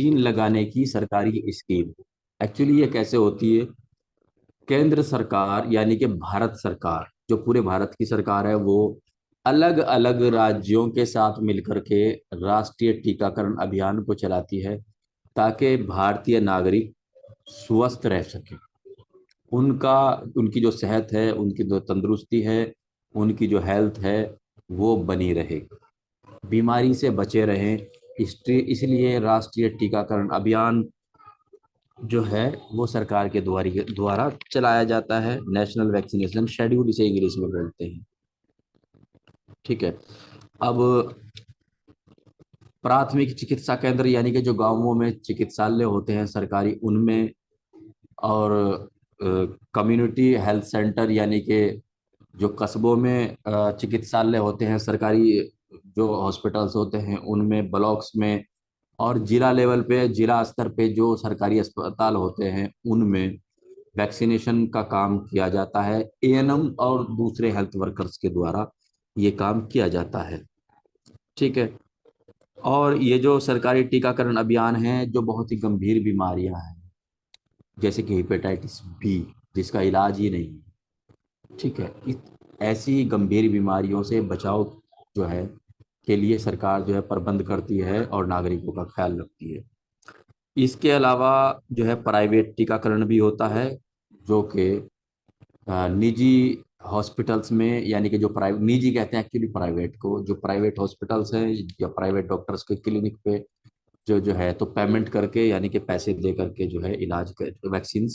Vaccine लगाने की सरकारी स्कीम। एक्चुअली ये कैसे होती है? केंद्र सरकार यानी कि भारत सरकार, जो पूरे भारत की सरकार है, वो अलग अलग राज्यों के साथ मिलकर के राष्ट्रीय टीकाकरण अभियान को चलाती है, ताकि भारतीय नागरिक स्वस्थ रह सके। उनका उनकी जो सेहत है, उनकी जो तंदुरुस्ती है, उनकी जो हेल्थ है, वो बनी रहे, बीमारी से बचे रहें। इसलिए राष्ट्रीय टीकाकरण अभियान जो है वो सरकार के द्वारा चलाया जाता है। नेशनल वैक्सीनेशन शेड्यूल इसे इंग्लिश में बोलते हैं। ठीक है। अब प्राथमिक चिकित्सा केंद्र यानी कि जो गांवों में चिकित्सालय होते हैं सरकारी, उनमें, और कम्युनिटी हेल्थ सेंटर यानी कि जो कस्बों में चिकित्सालय होते हैं सरकारी, जो हॉस्पिटल्स होते हैं उनमें, ब्लॉक्स में, और जिला लेवल पे, जिला स्तर पे जो सरकारी अस्पताल होते हैं उनमें वैक्सीनेशन का काम किया जाता है। एएनएम और दूसरे हेल्थ वर्कर्स के द्वारा ये काम किया जाता है। ठीक है। और ये जो सरकारी टीकाकरण अभियान है, जो बहुत ही गंभीर बीमारियां हैं जैसे कि हेपेटाइटिस बी, जिसका इलाज ही नहीं है। ठीक है। ऐसी गंभीर बीमारियों से बचाव जो है के लिए सरकार जो है प्रबंध करती है और नागरिकों का ख्याल रखती है। इसके अलावा जो है प्राइवेट टीकाकरण भी होता है, जो कि निजी हॉस्पिटल्स में, यानी कि जो प्राइवेट, निजी कहते हैं एक्चुअली प्राइवेट को, जो प्राइवेट हॉस्पिटल्स हैं या प्राइवेट डॉक्टर्स के क्लिनिक पे जो है तो पेमेंट करके, यानी कि पैसे दे करके जो है इलाज कर वैक्सीन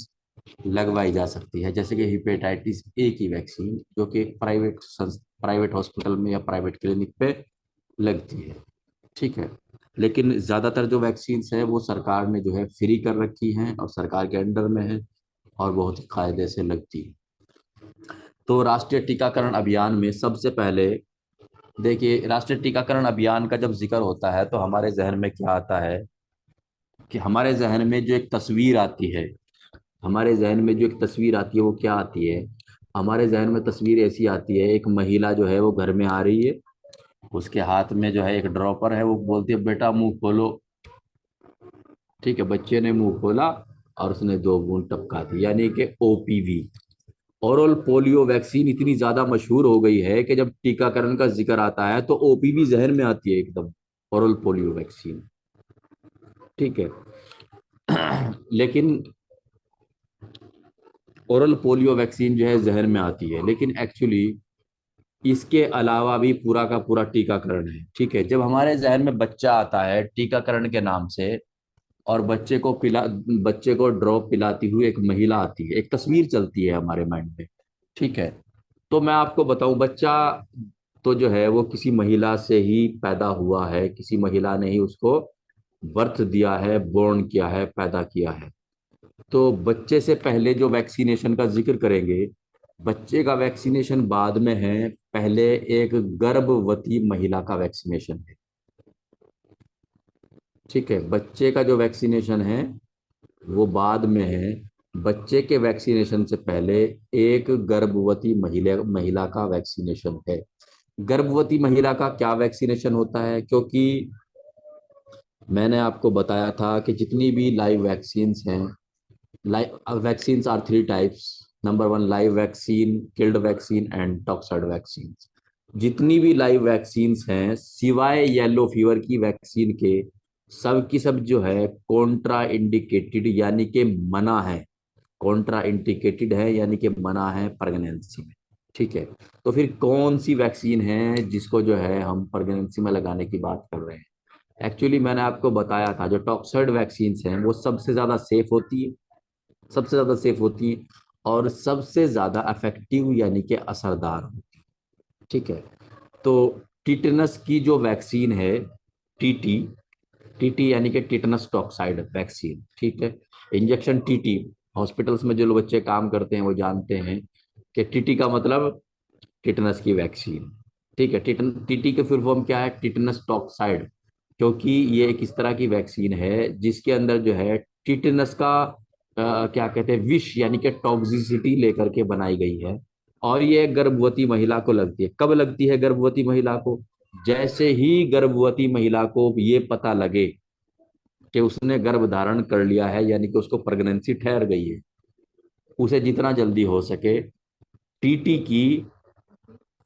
लगवाई जा सकती है। जैसे कि हेपेटाइटिस ए की वैक्सीन, जो कि प्राइवेट हॉस्पिटल में या प्राइवेट क्लिनिक पे लगती है। ठीक है। लेकिन ज़्यादातर जो वैक्सीन है वो सरकार ने जो है फ्री कर रखी हैं और सरकार के अंडर में है, और बहुत ही कायदे से लगती है। तो राष्ट्रीय टीकाकरण अभियान में सबसे पहले देखिए, राष्ट्रीय टीकाकरण अभियान का जब जिक्र होता है तो हमारे जहन में क्या आता है कि हमारे जहन में जो एक तस्वीर आती है, हमारे जहन में जो एक तस्वीर आती है वो क्या आती है? हमारे जहन में तस्वीर ऐसी आती है, एक महिला जो है वो घर में आ रही है, उसके हाथ में जो है एक ड्रॉपर है, वो बोलती है बेटा मुंह खोलो। ठीक है। बच्चे ने मुंह खोला और उसने 2 बूंद टपका दी, यानी कि ओपीवी, ओरल पोलियो वैक्सीन इतनी ज्यादा मशहूर हो गई है कि जब टीकाकरण का जिक्र आता है तो ओपीवी जहन में आती है एकदम, ओरल पोलियो वैक्सीन। ठीक है। लेकिन ओरल पोलियो वैक्सीन जो है जहन में आती है, लेकिन एक्चुअली इसके अलावा भी पूरा का पूरा टीकाकरण है। ठीक है। जब हमारे जहन में बच्चा आता है टीकाकरण के नाम से, और बच्चे को ड्रॉप पिलाती हुई एक महिला आती है, एक तस्वीर चलती है हमारे माइंड में। ठीक है। तो मैं आपको बताऊं, बच्चा तो जो है वो किसी महिला से ही पैदा हुआ है, किसी महिला ने ही उसको बर्थ दिया है, बोर्न किया है, पैदा किया है। तो बच्चे से पहले जो वैक्सीनेशन का जिक्र करेंगे, बच्चे का वैक्सीनेशन बाद में है, पहले एक गर्भवती महिला का वैक्सीनेशन है। ठीक है। बच्चे का जो वैक्सीनेशन है वो बाद में है। बच्चे के वैक्सीनेशन से पहले एक गर्भवती महिला महिला का वैक्सीनेशन है। गर्भवती महिला का क्या वैक्सीनेशन होता है? क्योंकि मैंने आपको बताया था कि जितनी भी लाइव वैक्सीन्स हैं, live vaccines are 3 types. Number 1 live vaccine, killed vaccine and toxoid vaccine. जितनी भी लाइव वैक्सीन्स हैं सिवाय येलो फीवर की वैक्सीन के, सब की सब जो है कॉन्ट्रा इंडिकेटेड, यानी कि मना है। कॉन्ट्रा इंडिकेटेड है यानी कि मना है प्रेगनेंसी में। ठीक है। तो फिर कौन सी वैक्सीन है जिसको जो है हम प्रेगनेंसी में लगाने की बात कर रहे हैं? एक्चुअली मैंने आपको बताया था, जो टॉक्साइड वैक्सीन हैं वो सबसे ज्यादा सेफ होती है, सबसे ज्यादा सेफ होती है, और सबसे ज्यादा इफेक्टिव यानी कि असरदार होती है। ठीक है। तो टिटनस की जो वैक्सीन है, टीटी, टीटी यानी कि टिटनस टॉक्साइड वैक्सीन। ठीक है। इंजेक्शन टीटी, हॉस्पिटल्स में जो लोग बच्चे काम करते हैं वो जानते हैं कि टीटी का मतलब टिटनस की वैक्सीन। ठीक है। टीटी के फुल फॉर्म क्या है? Tetanus toxoid. क्योंकि ये एक इस तरह की वैक्सीन है जिसके अंदर जो है टिटनस का क्या कहते हैं, विष यानी कि टॉक्सिसिटी लेकर के बनाई गई है। और ये गर्भवती महिला को लगती है। कब लगती है गर्भवती महिला को? जैसे ही गर्भवती महिला को ये पता लगे कि उसने गर्भ धारण कर लिया है, यानी कि उसको प्रेगनेंसी ठहर गई है, उसे जितना जल्दी हो सके टीटी की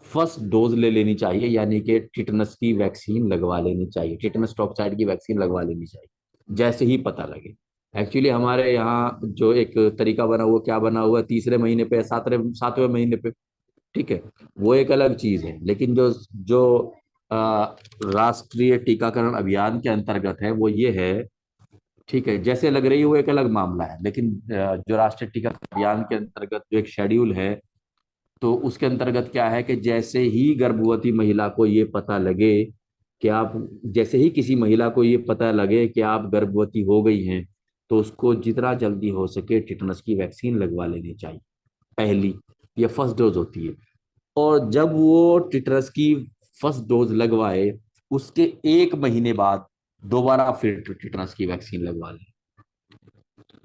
फर्स्ट डोज ले लेनी चाहिए, यानी कि टिटनस की वैक्सीन लगवा लेनी चाहिए, टिटनस टॉक्साइड की वैक्सीन लगवा लेनी चाहिए जैसे ही पता लगे। एक्चुअली हमारे यहाँ जो एक तरीका बना हुआ, क्या बना हुआ, तीसरे महीने पे, सातवें सातवें महीने पे, ठीक है, वो एक अलग चीज है। लेकिन जो जो राष्ट्रीय टीकाकरण अभियान के अंतर्गत है वो ये है, ठीक है, जैसे लग रही है वो एक अलग मामला है, लेकिन जो राष्ट्रीय टीकाकरण अभियान के अंतर्गत जो एक शेड्यूल है, तो उसके अंतर्गत क्या है कि जैसे ही गर्भवती महिला को ये पता लगे कि आप, जैसे ही किसी महिला को ये पता लगे कि आप गर्भवती हो गई हैं, तो उसको जितना जल्दी हो सके टिटनस की वैक्सीन लगवा लेनी चाहिए, पहली, ये फर्स्ट डोज होती है। और जब वो टिटनस की फर्स्ट डोज लगवाए, उसके एक महीने बाद दोबारा फिर टिटनस की वैक्सीन लगवा ले।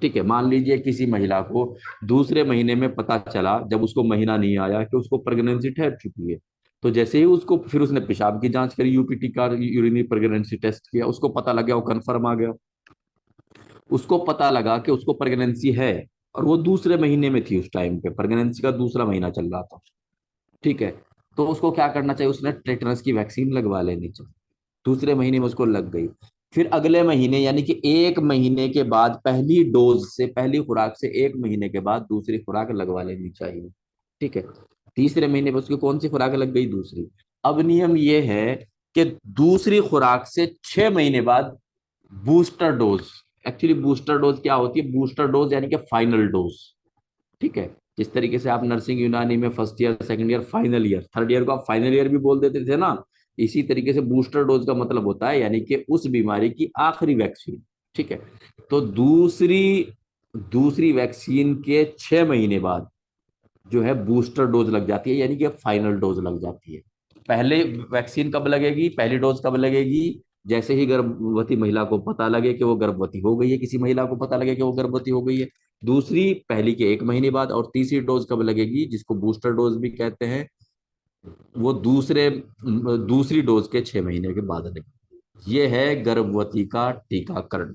ठीक है, मान लीजिए किसी महिला को दूसरे महीने में पता चला, जब उसको महीना नहीं आया, कि उसको प्रेगनेंसी ठहर चुकी है, तो जैसे ही उसको, फिर उसने पेशाब की जांच करी, यूपीटी का, यूरिनरी प्रेगनेंसी टेस्ट किया, उसको पता लग गया, वो कंफर्म आ गया, उसको पता लगा कि उसको प्रेगनेंसी है, और वो दूसरे महीने में थी, उस टाइम पे प्रेगनेंसी का दूसरा महीना चल रहा था, ठीक है, तो उसको क्या करना चाहिए, उसने टेटनस की वैक्सीन लगवा लेनी चाहिए। दूसरे महीने में उसको लग गई, फिर अगले महीने यानी कि एक महीने के बाद, पहली डोज से, पहली खुराक से एक महीने के बाद दूसरी खुराक लगवा लेनी चाहिए, ठीक है। तीसरे महीने में उसकी कौन सी खुराक लग गई, दूसरी। अब नियम ये है कि दूसरी खुराक से 6 महीने बाद booster dose, actually booster dose क्या होती है, बूस्टर डोज यानी कि फाइनल डोज, ठीक है। जिस तरीके से आप नर्सिंग यूनानी में first year, second year, final year, third year को आप फाइनल ईयर भी बोल देते थे ना, इसी तरीके से बूस्टर डोज का मतलब होता है, यानी कि उस बीमारी की आखिरी वैक्सीन, ठीक है। तो दूसरी दूसरी वैक्सीन के 6 महीने बाद जो है बूस्टर डोज लग जाती है, यानी कि फाइनल डोज लग जाती है। पहले वैक्सीन कब लगेगी, पहली डोज कब लगेगी, जैसे ही गर्भवती महिला को पता लगे कि वो गर्भवती हो गई है, किसी महिला को पता लगे कि वो गर्भवती हो गई है, दूसरी पहली के एक महीने बाद, और तीसरी डोज कब लगेगी, जिसको बूस्टर डोज भी कहते हैं, वो दूसरी डोज के 6 महीने के बाद लगेगी। ये है गर्भवती का टीकाकरण,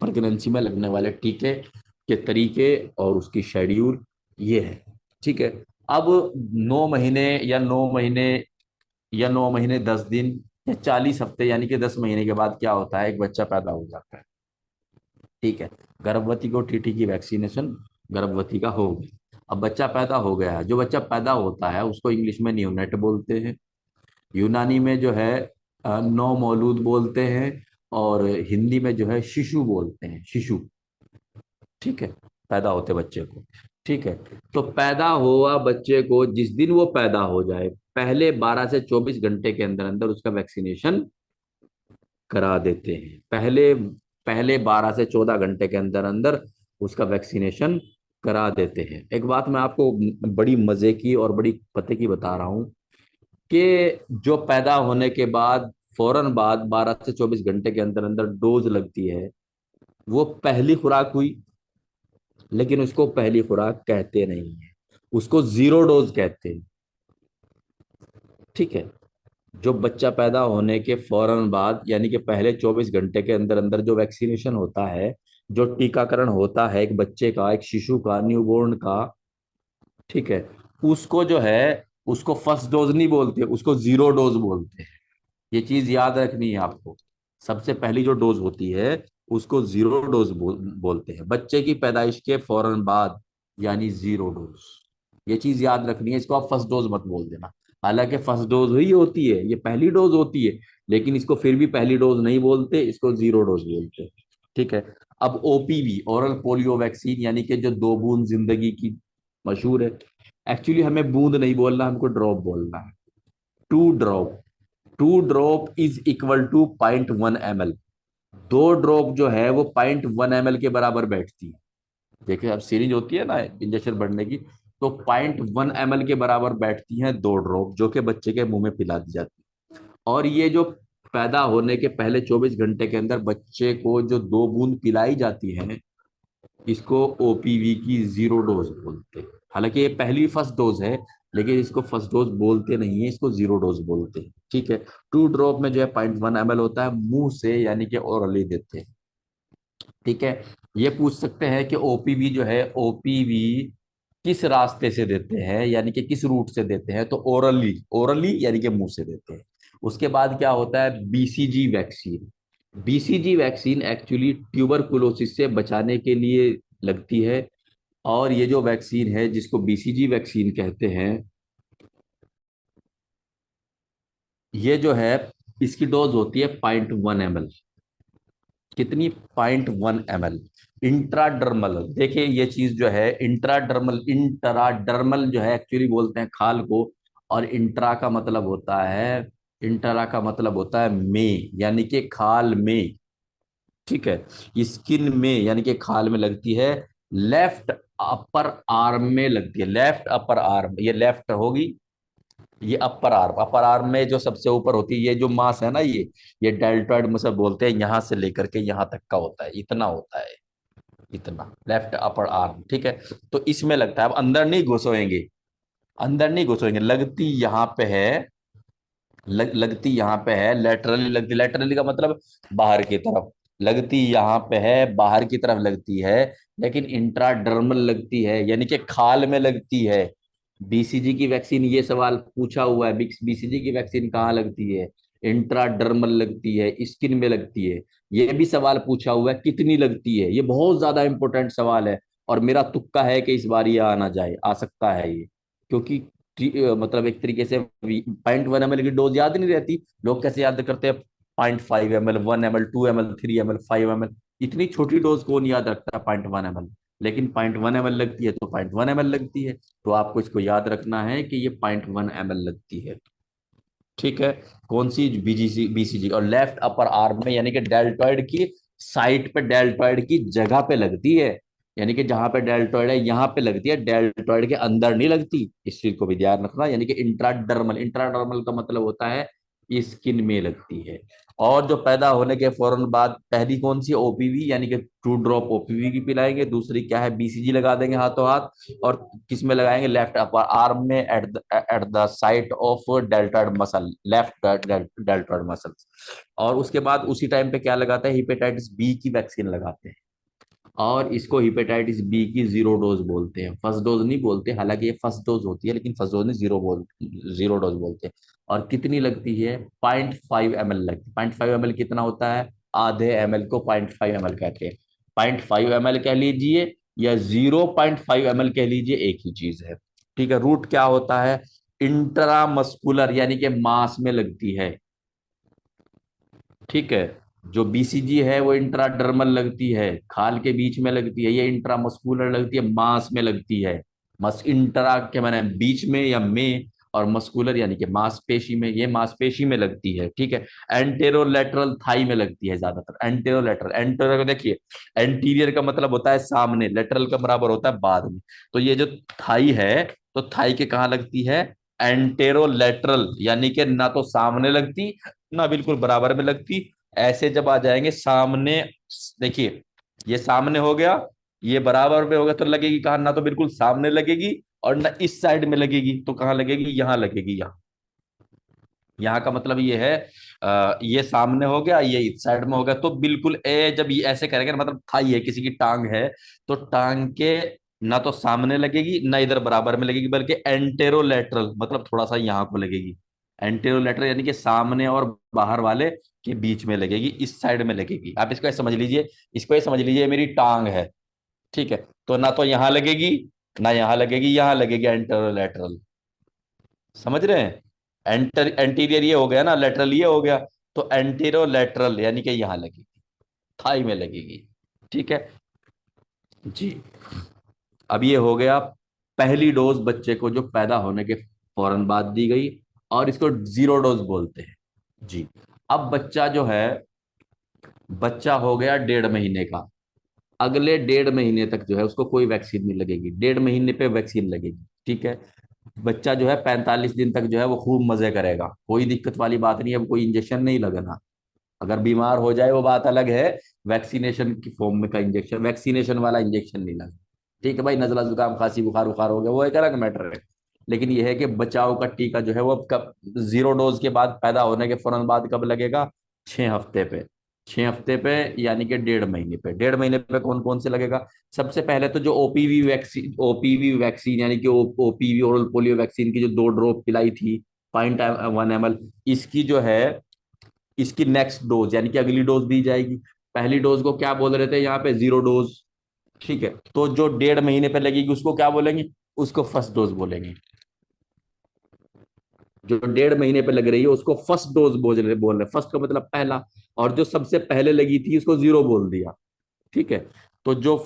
प्रेगनेंसी में लगने वाले टीके के तरीके और उसकी शेड्यूल, ये है, ठीक है। अब 9 महीने या 9 महीने या 9 महीने 10 दिन या 40 हफ्ते, यानी कि 10 महीने के बाद क्या होता है, एक बच्चा पैदा हो जाता है, ठीक है। गर्भवती को टीटी की वैक्सीनेशन गर्भवती का हो गई। अब बच्चा पैदा हो गया है, जो बच्चा पैदा होता है उसको इंग्लिश में नियोनेट बोलते हैं, यूनानी में जो है नौ मौलूद बोलते हैं, और हिंदी में जो है शिशु बोलते हैं, शिशु, ठीक है, पैदा होते बच्चे को, ठीक है। तो पैदा हुआ बच्चे को जिस दिन वो पैदा हो जाए, पहले 12 से 24 घंटे के अंदर अंदर उसका वैक्सीनेशन करा देते हैं, पहले पहले 12 से 14 घंटे के अंदर अंदर उसका वैक्सीनेशन करा देते हैं। एक बात मैं आपको बड़ी मजे की और बड़ी पते की बता रहा हूँ, कि जो पैदा होने के बाद फौरन बाद 12 से 24 घंटे के अंदर अंदर डोज लगती है, वो पहली खुराक हुई, लेकिन उसको पहली खुराक कहते नहीं है, उसको जीरो डोज कहते हैं, ठीक है। जो बच्चा पैदा होने के फौरन बाद, यानी कि पहले 24 घंटे के अंदर अंदर जो वैक्सीनेशन होता है, जो टीकाकरण होता है एक बच्चे का, एक शिशु का, न्यूबॉर्न का, ठीक है, उसको जो है, उसको फर्स्ट डोज नहीं बोलते, उसको जीरो डोज बोलते हैं। ये चीज याद रखनी है आपको, सबसे पहली जो डोज होती है उसको जीरो डोज बोलते हैं, बच्चे की पैदाइश के फौरन बाद, यानी जीरो डोज। ये चीज याद रखनी है, इसको आप फर्स्ट डोज मत बोल देना, हालांकि फर्स्ट डोज ही होती है, ये पहली डोज होती है, लेकिन इसको फिर भी पहली डोज नहीं बोलते, इसको जीरो डोज बोलते हैं, ठीक है। अब ओपीवी, ओरल पोलियो वैक्सीन, यानी कि जो 2 बूंद जिंदगी की, मशहूर है। एक्चुअली हमें बूंद नहीं बोलना, हमको ड्रॉप बोलना है, 2 drop. 2 drop is equal to 0.1 ml। 2 drop जो है वो 0.1 ml के बराबर बैठती है। देखिए, अब सीरीज होती है ना इंजेक्शन बढ़ने की, तो 0.1 ml के बराबर बैठती हैं 2 ड्रॉप, जो कि बच्चे के मुंह में पिला दी जाती है। और ये जो पैदा होने के पहले 24 घंटे के अंदर बच्चे को जो 2 बूंद पिलाई जाती है, इसको ओपीवी की जीरो डोज बोलते हैं। हालांकि ये पहली फर्स्ट डोज है, लेकिन इसको फर्स्ट डोज बोलते नहीं है, इसको जीरो डोज बोलते हैं, ठीक है। 2 ड्रॉप में जो है 0.1 ml होता है, मुंह से यानी कि ओरली देते हैं, ठीक है। ये पूछ सकते हैं कि ओपीवी जो है, ओपीवी किस रास्ते से देते हैं, यानी कि किस रूट से देते हैं, तो ओरली, ओरली यानी कि मुंह से देते हैं। उसके बाद क्या होता है, BCG vaccine. BCG vaccine actually tuberculosis से बचाने के लिए लगती है। और ये जो वैक्सीन है जिसको बीसीजी वैक्सीन कहते हैं, ये जो है, इसकी डोज होती है 0.1 ml। कितनी, 0.1 ml इंट्राडर्मल। देखिए ये चीज जो है इंट्राडर्मल, इंट्राडर्मल जो है एक्चुअली बोलते हैं खाल को, और इंट्रा का मतलब होता है, इंट्रा का मतलब होता है में, यानी कि खाल में। ठीक है, स्किन में यानी कि खाल में लगती है। लेफ्ट अपर आर्म में लगती है, लेफ्ट अपर आर्म, ये लेफ्ट होगी। ये अपर आर्म, अपर आर्म में जो सबसे ऊपर होती है, ये जो मांस है ना, ये डेल्टॉइड मसल बोलते हैं, यहां से लेकर के यहां तक का होता है, इतना होता है, इतना लेफ्ट अपर आर्म। ठीक है, तो इसमें लगता है, अब अंदर नहीं घुसोएंगे, अंदर नहीं घुसोएंगे, लगती यहाँ पे है, लगती यहाँ पे है, लेटरली लगती, लेटरली का मतलब बाहर की तरफ, लगती यहाँ पे है, बाहर की तरफ लगती है। लेकिन इंट्राडर्मल लगती है, यानी कि खाल में लगती है। बीसीजी की वैक्सीन, ये सवाल पूछा हुआ है, बीसीजी की वैक्सीन कहाँ लगती है, इंट्राडर्मल लगती है, स्किन में लगती है। ये भी सवाल पूछा हुआ है कितनी लगती है, ये बहुत ज्यादा इंपॉर्टेंट सवाल है। और मेरा तुक्का है कि इस बार ये आ ना जाए, आ सकता है ये, क्योंकि मतलब एक तरीके से 0.1 ml की डोज याद नहीं रहती। लोग कैसे याद करते हैं, 0.5 ml, 1 ml, 2 ml, 3 ml, 5 ml। इतनी छोटी डोज कौन याद रखता है, 0.1 ml। लेकिन 0.1 ml लगती है तो 0.1 ml लगती है। तो आपको इसको याद रखना है कि ये 0.1 ml लगती है। ठीक है, कौन सी, बीजीसी बीसीजी, और लेफ्ट अपर आर्म में, यानी कि डेल्टॉइड की साइट पे, डेल्टॉइड की जगह पे लगती है। यानी कि जहां पे डेल्टॉइड है यहां पे लगती है, डेल्टॉइड के अंदर नहीं लगती। इस चीज को भी ध्यान रखना, यानी कि इंट्राडर्मल, इंट्राडर्मल का मतलब होता है स्किन में लगती है। और जो पैदा होने के फौरन बाद, पहली कौन सी, ओपीवी, यानी कि 2 ड्रॉप ओपीवी की पिलाएंगे। दूसरी क्या है, बीसीजी लगा देंगे हाथों हाथ। और किस में लगाएंगे, लेफ्ट अपर आर्म में, at the site of deltoid muscle, left deltoid muscle. और उसके बाद उसी टाइम पे क्या लगाते हैं, हिपेटाइटिस बी की वैक्सीन लगाते हैं। और इसको हिपेटाइटिस बी की जीरो डोज बोलते हैं, फर्स्ट डोज नहीं बोलते, हालांकि ये फर्स्ट डोज होती है, लेकिन फर्स्ट डोज नहीं, जीरो डोज बोलते हैं। और कितनी लगती है, 0.5 ml लगती है। 0.5 ml कितना होता है, आधे ml को 0.5 ml कहते हैं। 0.5 ml कह लीजिए या 0.5 ml कह लीजिए, एक ही चीज है। ठीक है, रूट क्या होता है, इंट्रामस्कुलर, यानी कि मांस में लगती है। ठीक है, जो बीसीजी है वो इंट्राडर्मल लगती है, खाल के बीच में लगती है। ये इंट्रामस्कुलर लगती है, मांस में लगती है। मस इंट्रा के माने बीच में या में, और मस्कुलर यानी कि मांसपेशी में, ये मांसपेशी में लगती है। ठीक है, एंटेरोलेटरल थाई में लगती है ज्यादातर, एंटेरोलेटरल, एंटेरो को देखिए, एंटीरियर का मतलब होता है सामने, लेटरल का बराबर होता है बाद में। तो ये जो थाई है, तो थाई के कहाँ लगती है, एंटेरोलेटरल, यानी कि ना तो सामने लगती, ना बिल्कुल बराबर में लगती। ऐसे जब आ जाएंगे सामने, देखिए ये सामने हो गया, ये बराबर में होगा तो लगेगी कहाँ, ना तो बिल्कुल सामने लगेगी और ना इस साइड में लगेगी, तो कहाँ लगेगी, यहाँ लगेगी, यहाँ। यहाँ का मतलब ये है, ये सामने हो गया, ये इस साइड में हो गया, तो बिल्कुल जब ये ऐसे करेंगे ना, मतलब थाई है, किसी की टांग है, तो टांग के ना तो सामने लगेगी ना इधर बराबर में लगेगी, बल्कि एंटेरोलेटरल, मतलब थोड़ा सा यहाँ को लगेगी। एंटेरोलेटरल यानी कि सामने और बाहर वाले के बीच में लगेगी, इस साइड में लगेगी। आप इसको ऐसे समझ लीजिए, इसको ये समझ लीजिए मेरी टांग है। ठीक है, तो ना तो यहाँ लगेगी, ना यहाँ लगेगी, यहाँ लगेगी एंटेरोलेटरल। समझ रहे हैं, एंटीरियर ये हो गया ना, लेटरल ये हो गया, तो एंटीरो लेटरल यानी कि यहाँ लगेगी, थाई में लगेगी। ठीक है जी। अब ये हो गया, पहली डोज बच्चे को जो पैदा होने के फौरन बाद दी गई, और इसको जीरो डोज बोलते हैं जी। अब बच्चा जो है, बच्चा हो गया 1.5 महीने का, अगले 1.5 महीने तक जो है उसको कोई वैक्सीन नहीं लगेगी, 1.5 महीने पे वैक्सीन लगेगी। ठीक है, बच्चा जो है 45 दिन तक जो है वो खूब मजे करेगा, कोई दिक्कत वाली बात नहीं है, अब कोई इंजेक्शन नहीं लगना। अगर बीमार हो जाए वो बात अलग है, वैक्सीनेशन की फॉर्म में का इंजेक्शन, वैक्सीनेशन वाला इंजेक्शन नहीं लगना। ठीक है भाई, नजला जुकाम खांसी बुखार बुखार हो गया वो एक अलग मैटर है। लेकिन यह है कि बचाव का टीका जो है वो कब, जीरो डोज के बाद, पैदा होने के फौरन बाद कब लगेगा, 6 हफ्ते पे। 6 हफ्ते पे, यानी कि 1.5 महीने पे। 1.5 महीने पे कौन कौन से लगेगा? सबसे पहले तो जो ओपीवी वैक्सीन यानी कि ओपीवी ओरल पोलियो वैक्सीन की जो 2 ड्रॉप पिलाई थी, 0.1 ml, इसकी जो है, इसकी नेक्स्ट डोज यानी कि अगली डोज दी जाएगी। पहली डोज को क्या बोल रहे थे यहाँ पे? 0 डोज। ठीक है, तो जो 1.5 महीने पे लगेगी उसको क्या बोलेंगे? उसको फर्स्ट डोज बोलेंगे। जो 1.5 महीने पे लग रही है उसको फर्स्ट डोज बोल रहे, फर्स्ट का मतलब पहला। और जो सबसे पहले लगी थी उसको 0 बोल दिया। ठीक है, तो जो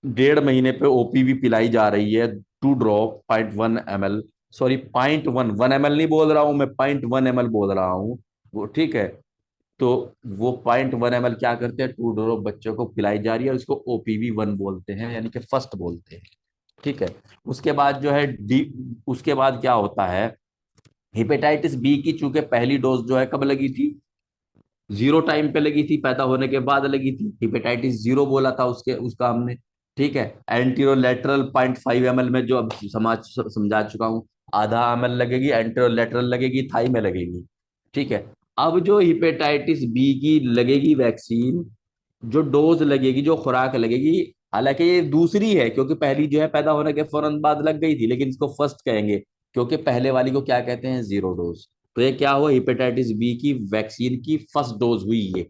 1.5 महीने पे ओपीवी पिलाई जा रही है, 2 ड्रॉप 0.1 ml, सॉरी 0.1 1 ml नहीं बोल रहा हूं मैं, 0.1 ml बोल रहा हूँ वो। ठीक है, तो वो 0.1 ml क्या करते हैं, 2 ड्रॉप बच्चों को पिलाई जा रही है और इसको OPV 1 बोलते हैं, यानी कि फर्स्ट बोलते हैं। ठीक है, उसके बाद जो है डी, उसके बाद क्या होता है, हेपेटाइटिस बी की चूंकि पहली डोज जो है कब लगी थी? 0 टाइम पे लगी थी, पैदा होने के बाद लगी थी। हेपेटाइटिस 0 बोला था उसके, उसका हमने। ठीक है, एंटीरोलेटरल 0.5 ml में, जो अब समझा चुका हूँ, ½ ml लगेगी, एंटीरोलेटरल लगेगी, थाई में लगेगी। ठीक है, अब जो हेपेटाइटिस बी की लगेगी वैक्सीन, जो डोज लगेगी, जो खुराक लगेगी, हालांकि ये दूसरी है क्योंकि पहली जो है पैदा होने के फौरन बाद लग गई थी, लेकिन इसको फर्स्ट कहेंगे क्योंकि पहले वाली को क्या कहते हैं? 0 डोज। तो ये क्या हुआ, हेपेटाइटिस बी की वैक्सीन की फर्स्ट डोज हुई ये,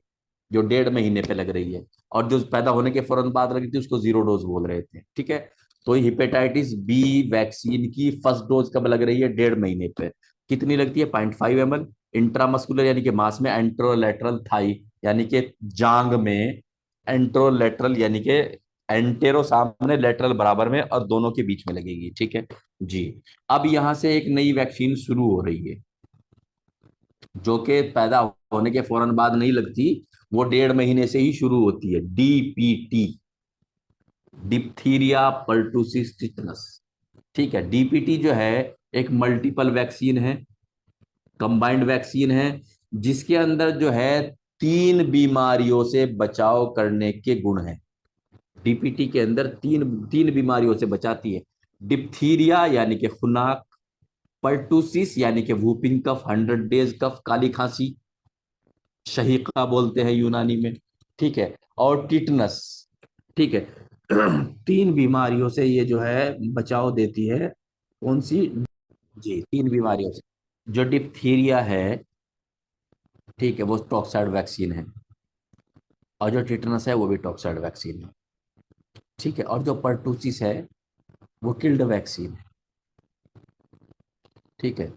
जो 1.5 महीने पे लग रही है। और जो पैदा होने के फौरन बाद लगी थी उसको 0 डोज बोल रहे थे। ठीक है, तो हेपेटाइटिस बी वैक्सीन की फर्स्ट डोज कब लग रही है? 1.5 महीने पे। कितनी लगती है? 0.5 ml इंट्रामस्कुलर यानी कि मास में, एंट्रोलेटरल थाई यानी कि जांग में, एंट्रोलेटरल यानी कि एंटेरो सामने, लेटरल बराबर में, और दोनों के बीच में लगेगी। ठीक है जी। अब यहां से एक नई वैक्सीन शुरू हो रही है जो कि पैदा होने के फौरन बाद नहीं लगती, वो 1.5 महीने से ही शुरू होती है। DPT, diphtheria pertussis tetanus. ठीक है, डीपीटी जो है एक मल्टीपल वैक्सीन है, कंबाइंड वैक्सीन है, जिसके अंदर जो है 3 बीमारियों से बचाव करने के गुण हैं। डीपीटी के अंदर तीन तीन बीमारियों से बचाती है। डिप्थीरिया यानी कि खुनाक, पर्टुसिस यानी कि वूपिंग कफ, 100 डेज कफ, काली खांसी, शहीका बोलते हैं यूनानी में। ठीक है, और टिटनस। ठीक है, 3 बीमारियों से ये जो है बचाव देती है। कौन सी? जी, 3 बीमारियों से। जो डिप्थीरिया है, ठीक है, वो टॉक्साइड वैक्सीन है, और जो टिटनस है वो भी टॉक्साइड वैक्सीन है। ठीक है, और जो पर्टुसिस है वो किल्ड वैक्सीन है। ठीक है,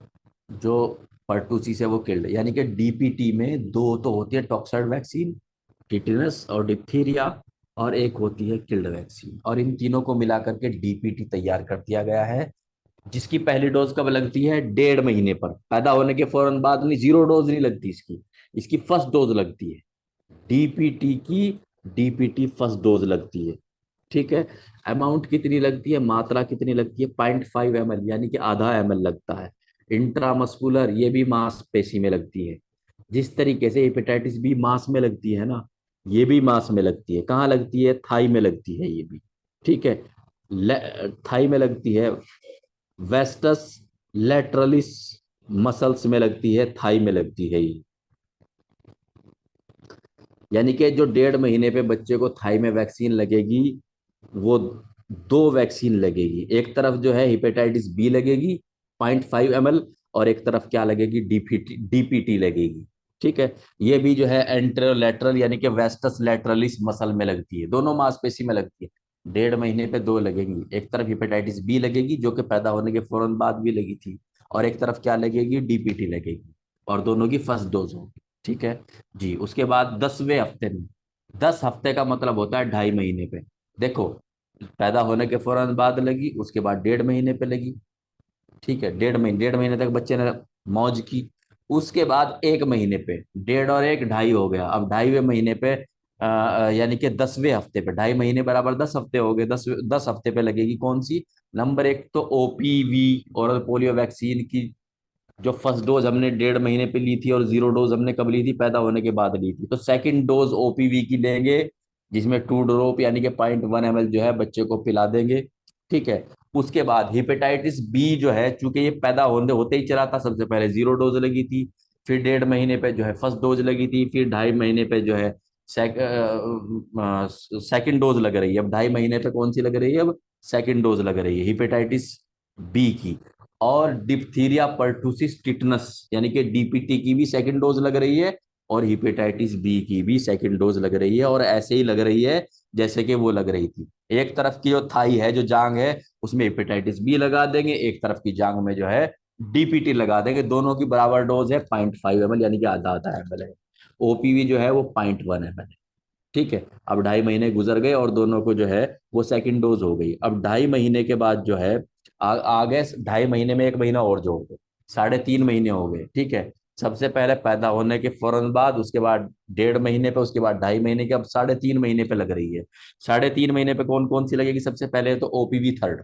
जो पर्टुसिस है वो किल्ड, यानी कि डीपीटी में दो तो होती है टॉक्साइड वैक्सीन, टिटेनस और डिप्थीरिया, और एक होती है किल्ड वैक्सीन, और इन तीनों को मिलाकर के डीपीटी तैयार कर दिया गया है, जिसकी पहली डोज कब लगती है? 1.5 महीने पर, पैदा होने के फौरन बाद नहीं, 0 डोज नहीं लगती इसकी, इसकी फर्स्ट डोज लगती है डीपीटी की। डीपीटी फर्स्ट डोज लगती है। ठीक है, अमाउंट कितनी लगती है, मात्रा कितनी लगती है? 0.5 ml यानी कि ½ ml लगता है। इंट्रामस्कुलर ये भी मांसपेशी में लगती है, जिस तरीके से हेपेटाइटिस बी मांस में लगती है ना, ये भी मांस में लगती है। कहाँ लगती है? थाई में लगती है ये भी। ठीक है, थाई में लगती है, वेस्टस लेटरलिस मसल्स में लगती है, थाई में लगती है ये। यानी कि जो 1.5 महीने पे बच्चे को थाई में वैक्सीन लगेगी, वो 2 वैक्सीन लगेगी। एक तरफ जो है हेपेटाइटिस बी लगेगी 0.5 ml, और एक तरफ क्या लगेगी? डीपीटी, डीपीटी लगेगी। ठीक है, ये भी जो है एंट्रोलेटरल यानी कि वेस्टस लेटरलिस मसल में लगती है, दोनों मांसपेशी में लगती है। 1.5 महीने पे 2 लगेंगी, एक तरफ हेपेटाइटिस बी लगेगी जो कि पैदा होने के फौरन बाद भी लगी थी, और एक तरफ क्या लगेगी? डीपीटी लगेगी, और दोनों की फर्स्ट डोज होगी। ठीक है जी। उसके बाद 10वें हफ्ते में, 10 हफ्ते का मतलब होता है 2.5 महीने पे। देखो, पैदा होने के फौरन बाद लगी, उसके बाद 1.5 महीने पे लगी। ठीक है, 1.5 महीने तक बच्चे ने मौज की। उसके बाद 1 महीने पे, 1.5 और 1 2.5 हो गया। अब 2.5वें महीने पे यानी कि 10वें हफ्ते पे, 2.5 महीने बराबर 10 हफ्ते हो गए, 10 हफ्ते पे लगेगी कौन सी? नंबर 1 तो ओपीवी ओरल पोलियो वैक्सीन की, जो फर्स्ट डोज हमने 1.5 महीने पे ली थी, और 0 डोज हमने कब ली थी? पैदा होने के बाद ली थी। तो सेकंड डोज ओपीवी की लेंगे, जिसमें 2 ड्रॉप यानी कि 0.1 ml जो है बच्चे को पिला देंगे। ठीक है, उसके बाद हेपेटाइटिस बी जो है, चूंकि ये पैदा होने होते ही चला था, सबसे पहले 0 डोज लगी थी, फिर 1.5 महीने पे जो है फर्स्ट डोज लगी थी, फिर 2.5 महीने पे जो है सेकेंड डोज लग रही है। अब 2.5 महीने पे कौन सी लग रही है? अब सेकेंड डोज लग रही है हिपेटाइटिस बी की। और डिप्थीरिया पर्टुसिस टिटनस यानी कि डीपीटी की भी सेकेंड डोज लग रही है, और हिपेटाइटिस बी की भी सेकेंड डोज लग रही है। और ऐसे ही लग रही है जैसे कि वो लग रही थी। एक तरफ की जो थाई है, जो जांग है, उसमें हिपेटाइटिस बी लगा देंगे, एक तरफ की जांग में जो है डीपीटी लगा देंगे। दोनों की बराबर डोज है 0.5 ml, यानी कि आधा आधा एमएल है। ओपीवी जो है वो 0.1 ml है। ठीक है। अब 2.5 महीने गुजर गए और दोनों को जो है वो सेकंड डोज हो गई। अब 2.5 महीने के बाद जो है आ गए 2.5 महीने में 1 महीना और जोड़ दो, 3.5 महीने हो गए। ठीक है। सबसे पहले पैदा होने के फौरन बाद, उसके बाद 1.5 महीने पे, उसके बाद 2.5 महीने के, अब 3.5 महीने पे लग रही है। 3.5 महीने पे कौन कौन सी लगेगी? सबसे पहले तो ओपीवी थर्ड।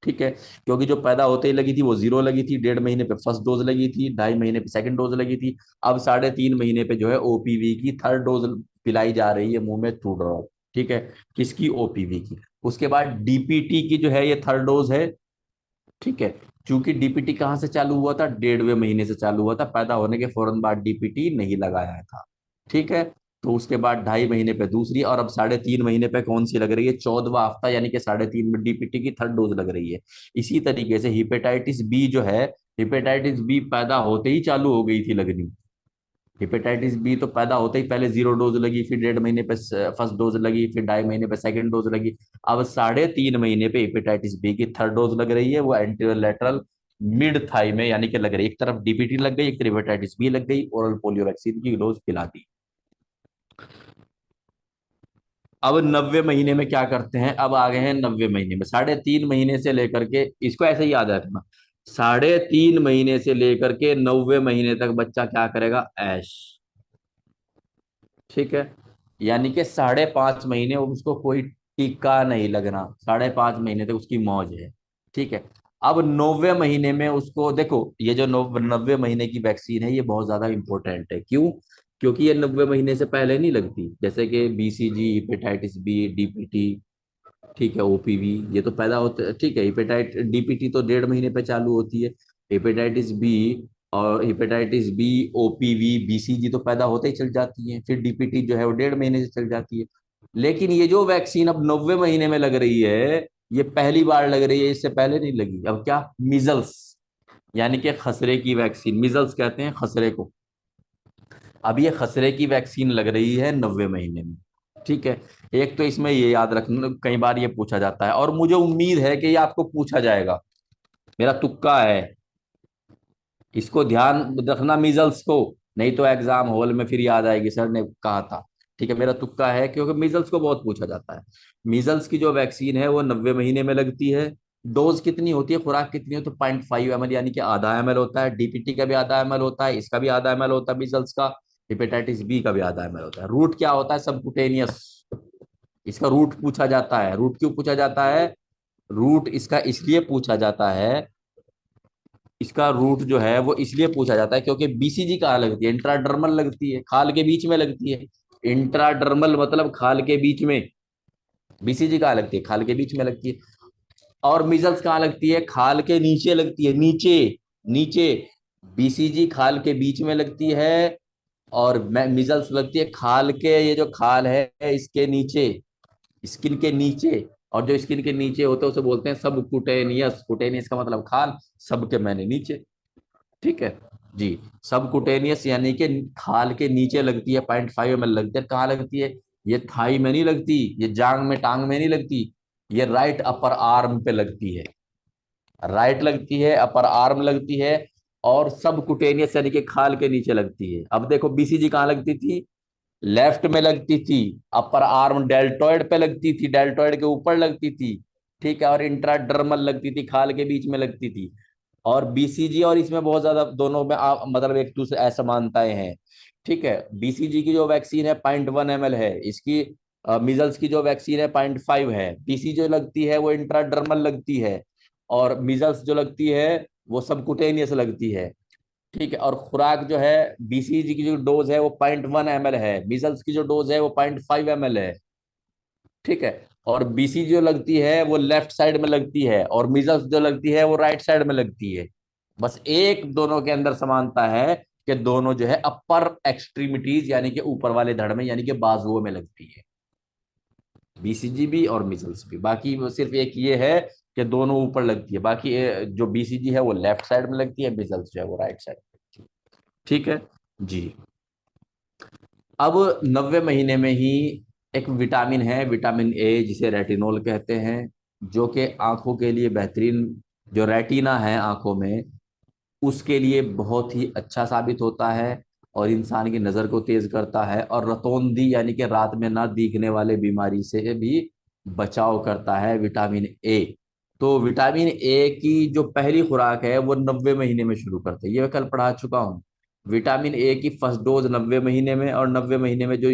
ठीक है। क्योंकि जो पैदा होते ही लगी थी वो 0 लगी थी, 1.5 महीने पे फर्स्ट डोज लगी थी, 2.5 महीने पे सेकंड डोज लगी थी। अब 3.5 महीने पे जो है ओपीवी की थर्ड डोज पिलाई जा रही है मुंह में थ्रू ड्रॉप। ठीक है। किसकी? ओपीवी की। उसके बाद डीपीटी की जो है ये थर्ड डोज है। ठीक है। चूंकि डीपीटी कहाँ से चालू हुआ था? 1.5वें महीने से चालू हुआ था, पैदा होने के फौरन बाद डीपीटी नहीं लगाया था। ठीक है। तो उसके बाद 2.5 महीने पे दूसरी, और अब 3.5 महीने पे कौन सी लग रही है? 14वां हफ्ता, यानी कि 3.5 में डीपीटी की थर्ड डोज लग रही है। इसी तरीके से हिपेटाइटिस बी जो है, हिपेटाइटिस बी पैदा होते ही चालू हो गई थी लगनी। हिपेटाइटिस बी तो पैदा होते ही पहले 0 डोज लगी, फिर 1.5 महीने पे फर्स्ट डोज लगी, फिर 2.5 महीने पे सेकंड डोज लगी। अब 3.5 महीने पे हिपेटाइटिस बी की थर्ड डोज लग रही है, वो एंटीरियर लेटरल मिड थाई में, यानी कि लग रही है। एक तरफ डीपीटी लग गई, एक तरफ हिपेटाइटिस बी लग गई, ओरल पोलियो वैक्सीन की डोज पिला दी। अब 90 महीने में क्या करते हैं? अब आ गए हैं 90 महीने में। 3.5 महीने से लेकर के, इसको ऐसे ही याद रखना, 3.5 महीने से लेकर के 90 महीने तक बच्चा क्या करेगा? ऐश। ठीक है। यानी कि 5.5 महीने उसको कोई टीका नहीं लगना, 5.5 महीने तक उसकी मौज है। ठीक है। अब 90 महीने में उसको देखो, ये जो 90 महीने की वैक्सीन है ये बहुत ज्यादा इंपॉर्टेंट है। क्यों? क्योंकि ये 90 महीने से पहले नहीं लगती, जैसे कि बीसीजी, हेपेटाइटिस बी, डीपीटी। ठीक है। ओपीवी ये तो पैदा होते, ठीक है। हेपेटाइट डीपीटी तो 1.5 महीने पे चालू होती है। हेपेटाइटिस बी और हेपेटाइटिस बी, ओपीवी, बीसीजी तो पैदा होते ही चल जाती है। फिर डीपीटी जो है वो 1.5 महीने से चल जाती है। लेकिन ये जो वैक्सीन अब 90 महीने में लग रही है, ये पहली बार लग रही है, इससे पहले नहीं लगी। अब क्या? मिजल्स, यानी कि खसरे की वैक्सीन, मिजल्स कहते हैं खसरे को। अब ये खसरे की वैक्सीन लग रही है 90 महीने में। ठीक है। एक तो इसमें ये याद रखना, कई बार ये पूछा जाता है, और मुझे उम्मीद है कि ये आपको पूछा जाएगा, मेरा तुक्का है। इसको ध्यान रखना मीजल्स को, नहीं तो एग्जाम हॉल में फिर याद आएगी सर ने कहा था। ठीक है। मेरा तुक्का है, क्योंकि मीजल्स को बहुत पूछा जाता है। मीजल्स की जो वैक्सीन है वो 90 महीने में लगती है। डोज कितनी होती है, खुराक कितनी होती है? तो 0.5 ml, यानी कि आधा एमएल होता है। डीपीटी का भी आधा एमएल होता है, इसका भी आधा एमएल होता है मीजल्स का। हेपेटाइटिस बी का भी आधा एमएल होता है। रूट क्या होता है? सबकुटेनियस। इसका रूट पूछा जाता है। रूट क्यों पूछा जाता है? रूट इसका इसलिए पूछा जाता है, इसका रूट जो है वो इसलिए पूछा जाता है क्योंकि बीसीजी कहाँ लगती है? इंट्राडर्मल लगती है, खाल के बीच में लगती है। इंट्राडर्मल मतलब खाल के बीच में। बीसीजी कहाँ लगती है? खाल के बीच में लगती है। और मिजल्स कहाँ लगती है? खाल के नीचे लगती है, नीचे। नीचे। बीसीजी खाल के बीच में लगती है, और मिजल्स लगती है खाल के, ये जो खाल है इसके नीचे, स्किन के नीचे। और जो स्किन के नीचे होते हैं उसे बोलते हैं सब कुटेनियस। कुटेनियस का मतलब खाल, सब के मैंने नीचे। ठीक है। जी। सब कुटेनियस यानी कि खाल के नीचे लगती है, 0.5 ml लगती है। कहाँ लगती है? ये थाई में नहीं लगती, ये जांग में, टांग में नहीं लगती, ये राइट अपर आर्म पे लगती है। राइट लगती है, अपर आर्म लगती है, और सब कुटेनियस यानी कि खाल के नीचे लगती है। अब देखो बीसीजी कहाँ लगती थी? लेफ्ट में लगती थी। अपर आर्म डेल्टॉइड पे लगती थी, डेल्टॉइड के ऊपर लगती थी। ठीक है। और इंट्राडर्मल लगती थी, खाल के बीच में लगती थी। और बीसीजी और इसमें बहुत ज्यादा दोनों में मतलब एक दूसरे असमानताएं हैं। ठीक है। बीसीजी की जो वैक्सीन है 0.1 ml है, इसकी मिजल्स की जो वैक्सीन है 0.5 है। बीसी जो लगती है वो इंट्राडर्मल लगती है, और मिजल्स जो लगती है वो सबकुटेनियस लगती है। ठीक है। और खुराक जो है, बीसीजी की जो डोज है वो 0.1 ml है, मीजल्स की जो डोज है वो 0.5 ml है। ठीक है। और बीसीजी जो लगती है वो लेफ्ट साइड में लगती है, और मीजल्स जो लगती है वो राइट साइड में लगती है। बस एक दोनों के अंदर समानता है कि दोनों जो है अपर एक्सट्रीमिटीज यानी कि ऊपर वाले धड़ में यानी कि बाजुओं में लगती है, बीसीजी भी और मिजल्स भी। बाकी वो सिर्फ एक ये है कि दोनों ऊपर लगती है, बाकी जो बीसीजी है वो लेफ्ट साइड में लगती है, मिजल्स जो है वो राइट साइड में लगती है। ठीक है जी। अब 90 महीने में ही एक विटामिन है, विटामिन ए, जिसे रेटिनोल कहते हैं, जो कि आंखों के लिए बेहतरीन, जो रेटिना है आंखों में उसके लिए बहुत ही अच्छा साबित होता है और इंसान की नज़र को तेज करता है, और रतौंधी यानी कि रात में ना दिखने वाले बीमारी से भी बचाव करता है विटामिन ए। तो विटामिन ए की जो पहली खुराक है वो 90 महीने में शुरू करते हैं, ये मैं कल पढ़ा चुका हूँ। विटामिन ए की फर्स्ट डोज 90 महीने में, और 90 महीने में जो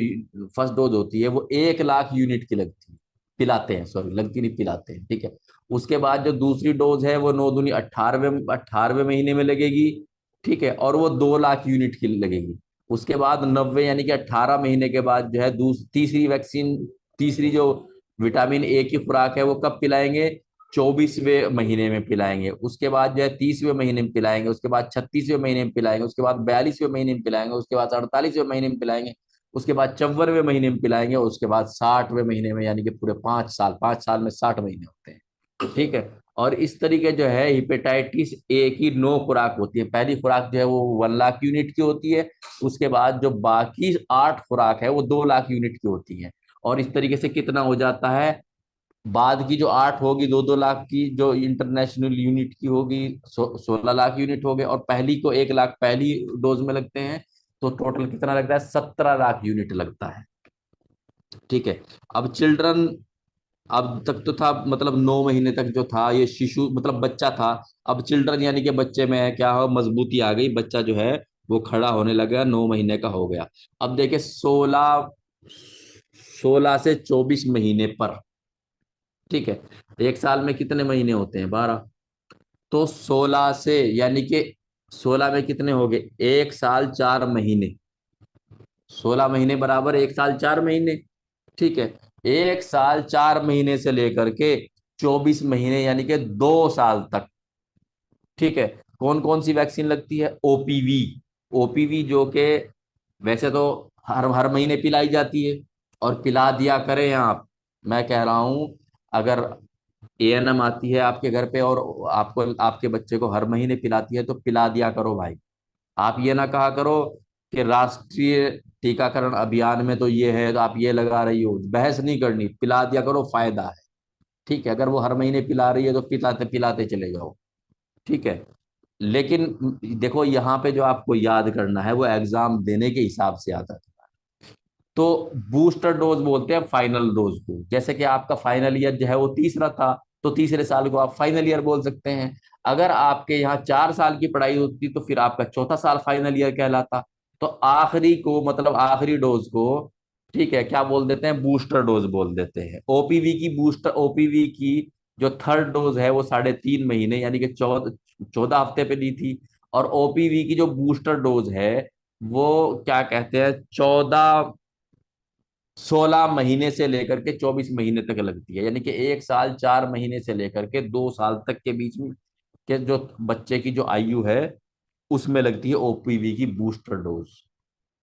फर्स्ट डोज होती है वो 1 लाख यूनिट की लगती है, पिलाते हैं, सॉरी लगती नहीं, पिलाते हैं, ठीक है। उसके बाद जो दूसरी डोज है वो 9 दूनी 18वें महीने में लगेगी, ठीक है, और वो 2 लाख यूनिट की लगेगी। उसके बाद 90 यानी कि 18 महीने के बाद जो है तीसरी वैक्सीन, तीसरी जो विटामिन ए की खुराक है वो कब पिलाएंगे, 24वें महीने में पिलाएंगे। उसके बाद जो है 30वें महीने में पिलाएंगे, उसके बाद 36वें महीने में पिलाएंगे, उसके बाद 42वें महीने में पिलाएंगे, उसके बाद 48वें महीने में पिलाएंगे, उसके बाद 54वें महीने में पिलाएंगे, उसके बाद 60वें महीने में, यानी कि पूरे 5 साल, 5 साल में 60 महीने होते हैं, ठीक है। और इस तरीके जो है हेपेटाइटिस ए की 9 खुराक होती है। पहली खुराक जो है वो 1 लाख यूनिट की होती है, उसके बाद जो बाकी 8 खुराक है वो 2 लाख यूनिट की होती है। और इस तरीके से कितना हो जाता है, बाद की जो 8 होगी 2-2 लाख की, जो इंटरनेशनल यूनिट की होगी 16 लाख यूनिट हो गए, और पहली को 1 लाख पहली डोज में लगते हैं, तो टोटल कितना लगता है, 17 लाख यूनिट लगता है, ठीक है। अब चिल्ड्रन, अब तक तो था मतलब 9 महीने तक जो था ये शिशु मतलब बच्चा था। अब चिल्ड्रन यानी कि बच्चे में है क्या हो, मजबूती आ गई, बच्चा जो है वो खड़ा होने लगा, 9 महीने का हो गया। अब देखिए 16 से 24 महीने पर, ठीक है, 1 साल में कितने महीने होते हैं, 12। तो 16 से यानी कि 16 में कितने हो गए, 1 साल 4 महीने, 16 महीने बराबर 1 साल 4 महीने, ठीक है। 1 साल 4 महीने से लेकर के 24 महीने यानी कि 2 साल तक, ठीक है। कौन कौन सी वैक्सीन लगती है, ओपीवी। ओपीवी जो कि वैसे तो हर हर महीने पिलाई जाती है, और पिला दिया करें आप। मैं कह रहा हूं, अगर एएनएम आती है आपके घर पे और आपको आपके बच्चे को हर महीने पिलाती है तो पिला दिया करो भाई। आप ये ना कहा करो कि राष्ट्रीय टीकाकरण अभियान में तो ये है तो आप ये लगा रही हो, बहस नहीं करनी, पिला दिया करो, फायदा है, ठीक है। अगर वो हर महीने पिला रही है तो पिलाते पिलाते चले जाओ, ठीक है। लेकिन देखो यहाँ पे जो आपको याद करना है वो एग्जाम देने के हिसाब से आता है। तो बूस्टर डोज बोलते हैं फाइनल डोज को, जैसे कि आपका फाइनल ईयर जो है वो तीसरा था, तो तीसरे साल को आप फाइनल ईयर बोल सकते हैं। अगर आपके यहाँ 4 साल की पढ़ाई होती तो फिर आपका चौथा साल फाइनल ईयर कहलाता। तो आखिरी को मतलब आखिरी डोज को, ठीक है, क्या बोल देते हैं, बूस्टर डोज बोल देते हैं। ओपीवी की जो थर्ड डोज है वो 3.5 महीने यानी कि 14 हफ्ते पे दी थी। और ओपीवी की जो बूस्टर डोज है वो क्या कहते हैं, 16 महीने से लेकर के 24 महीने तक लगती है, यानी कि 1 साल 4 महीने से लेकर के 2 साल तक के बीच में के जो बच्चे की जो आयु है उसमें लगती है ओपीवी की बूस्टर डोज,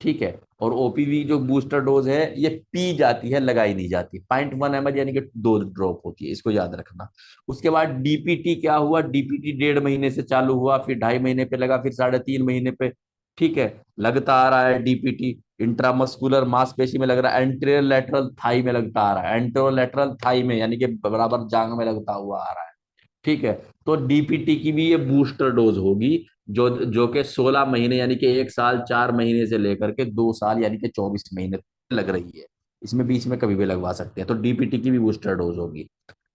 ठीक है। और ओपीवी जो बूस्टर डोज है ये पी जाती है, लगाई नहीं जाती, 0.1 ml यानी कि 2 ड्रॉप होती है, इसको याद रखना। उसके बाद डीपीटी क्या हुआ, डीपीटी 1.5 महीने से चालू हुआ, फिर 2.5 महीने पे लगा, फिर 3.5 महीने पे, ठीक है, लगता आ रहा है डीपीटी। इंट्रामस्कुलर मांसपेशी में लग रहा है, एंटीरियर लेटरल थाई में लगता आ रहा है, एंटीरियर लेटरल थाई में यानी कि बराबर जांग में लगता हुआ आ रहा है, ठीक है। तो डीपीटी की भी ये बूस्टर डोज होगी, जो जो कि 16 महीने यानी कि 1 साल 4 महीने से लेकर के 2 साल यानी कि 24 महीने तक लग रही है। इसमें बीच में कभी भी लगवा सकते हैं, तो डीपीटी की भी बूस्टर डोज होगी।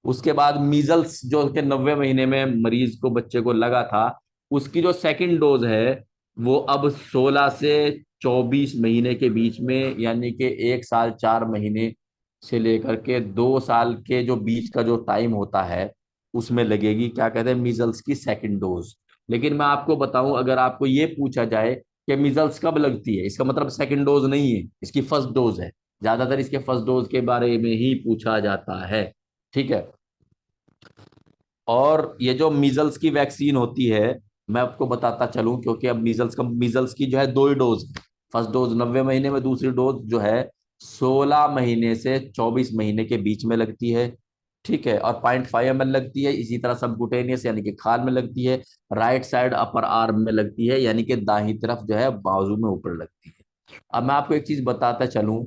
उसके बाद मीजल्स जो कि 90 महीने में मरीज को बच्चे को लगा था, उसकी जो सेकंड डोज है वो अब 16 से 24 महीने के बीच में यानी कि 1 साल 4 महीने से लेकर के 2 साल के जो बीच का जो टाइम होता है उसमें लगेगी, क्या कहते हैं, मीजल्स की सेकंड डोज। लेकिन मैं आपको बताऊं, अगर आपको ये पूछा जाए कि मीजल्स कब लगती है, इसका मतलब सेकंड डोज नहीं है, इसकी फर्स्ट डोज है। ज्यादातर इसके फर्स्ट डोज के बारे में ही पूछा जाता है, ठीक है। और ये जो मीजल्स की वैक्सीन होती है मैं आपको बताता चलूं, क्योंकि अब मीजल्स की जो है दो ही डोज, फर्स्ट डोज 90 महीने में, दूसरी डोज जो है 16 महीने से 24 महीने के बीच में लगती है। ठीक है, और 0.5 ml लगती है। इसी तरह सबकुटेनियस यानी कि खाल में लगती है, राइट साइड अपर आर्म में लगती है, यानी कि दाहिनी तरफ जो है बाजू में ऊपर लगती है। अब मैं आपको एक चीज बताता चलूं,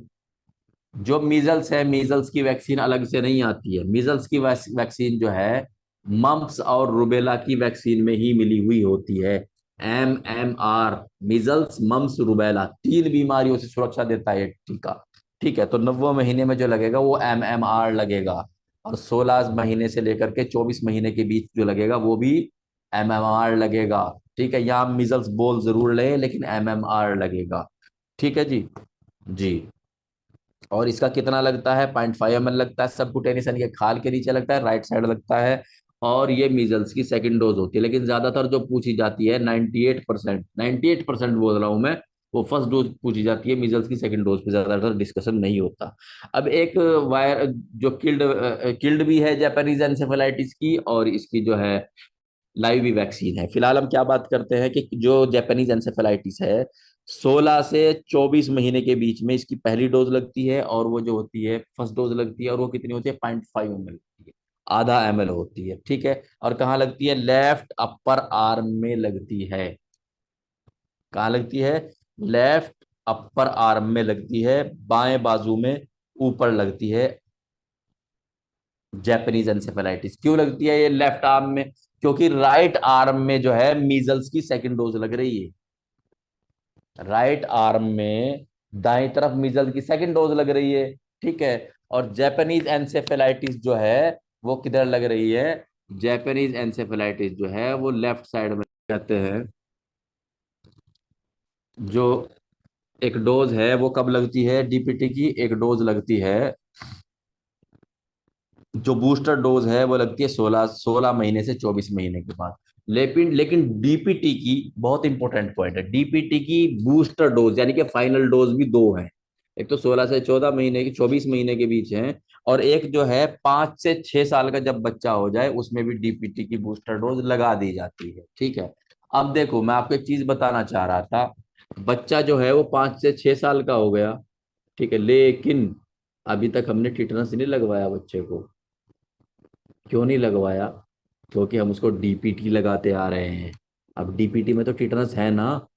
जो मीजल्स है, मीजल्स की वैक्सीन अलग से नहीं आती है। मीजल्स की वैक्सीन जो है मम्प्स और रुबेला की वैक्सीन में ही मिली हुई होती है। MMR, मीजल्स मम्प्स रुबेला, तीन बीमारियों से सुरक्षा देता है ये टीका। ठीक है, तो 90 महीने में जो लगेगा वो MMR लगेगा, और 16 महीने से लेकर के 24 महीने के बीच जो लगेगा वो भी MMR लगेगा। ठीक है, यहाँ मीजल्स बोल जरूर लें, लेकिन MMR लगेगा। ठीक है जी। जी। और इसका कितना लगता है? 0.5 ml लगता है सबकुटेनियस, यानी कि खाल के नीचे लगता है, राइट साइड लगता है। और ये मीजल्स की सेकंड डोज होती है, लेकिन ज्यादातर जो पूछी जाती है 98%, 98% बोल रहा हूं मैं, वो फर्स्ट डोज पूछी जाती है। मीजल्स की सेकंड डोज पे ज्यादातर डिस्कशन नहीं होता। अब एक वायर जो किल्ड भी है जापानीज एंसेफेलाइटिस की, और इसकी जो है लाइव भी वैक्सीन है। फिलहाल हम क्या बात करते हैं कि जो जापानीज एंसेफेलाइटिस है, 16 से 24 महीने के बीच में इसकी पहली डोज लगती है, और वो जो होती है फर्स्ट डोज लगती है, और वो कितनी होती है? 0.5 ml होती है, ½ ml होती है। ठीक है, और कहाँ लगती है? लेफ्ट अपर आर्म में लगती है। कहाँ लगती है? लेफ्ट अपर आर्म में लगती है, बाएं बाजू में ऊपर लगती है। जापानीज एंसेफेलाइटिस क्यों लगती है ये लेफ्ट आर्म में? क्योंकि राइट आर्म में जो है मीजल्स की सेकंड डोज लग रही है। राइट आर्म में दाएं तरफ मीजल्स की सेकंड डोज लग रही है। ठीक है, और जापानीज एंसेफेलाइटिस जो है वो किधर लग रही है? जापानीज एंसेफेलाइटिस जो है वो लेफ्ट साइड में कहते हैं। जो एक डोज है वो कब लगती है? डीपीटी की एक डोज लगती है, जो बूस्टर डोज है वो लगती है 16 महीने से 24 महीने के बाद। लेकिन डीपीटी की बहुत इंपॉर्टेंट पॉइंट है, डीपीटी की बूस्टर डोज यानी कि फाइनल डोज भी दो है। एक तो 16 से 14 महीने की, 24 महीने के बीच है, और एक जो है 5 से 6 साल का जब बच्चा हो जाए उसमें भी डीपीटी की बूस्टर डोज लगा दी जाती है। ठीक है, अब देखो मैं आपको एक चीज बताना चाह रहा था। बच्चा जो है वो 5 से 6 साल का हो गया, ठीक है, लेकिन अभी तक हमने टिटनेस नहीं लगवाया बच्चे को। क्यों नहीं लगवाया? क्योंकि हम उसको डीपीटी लगाते आ रहे हैं। अब डीपीटी में तो टिटनेस है ना।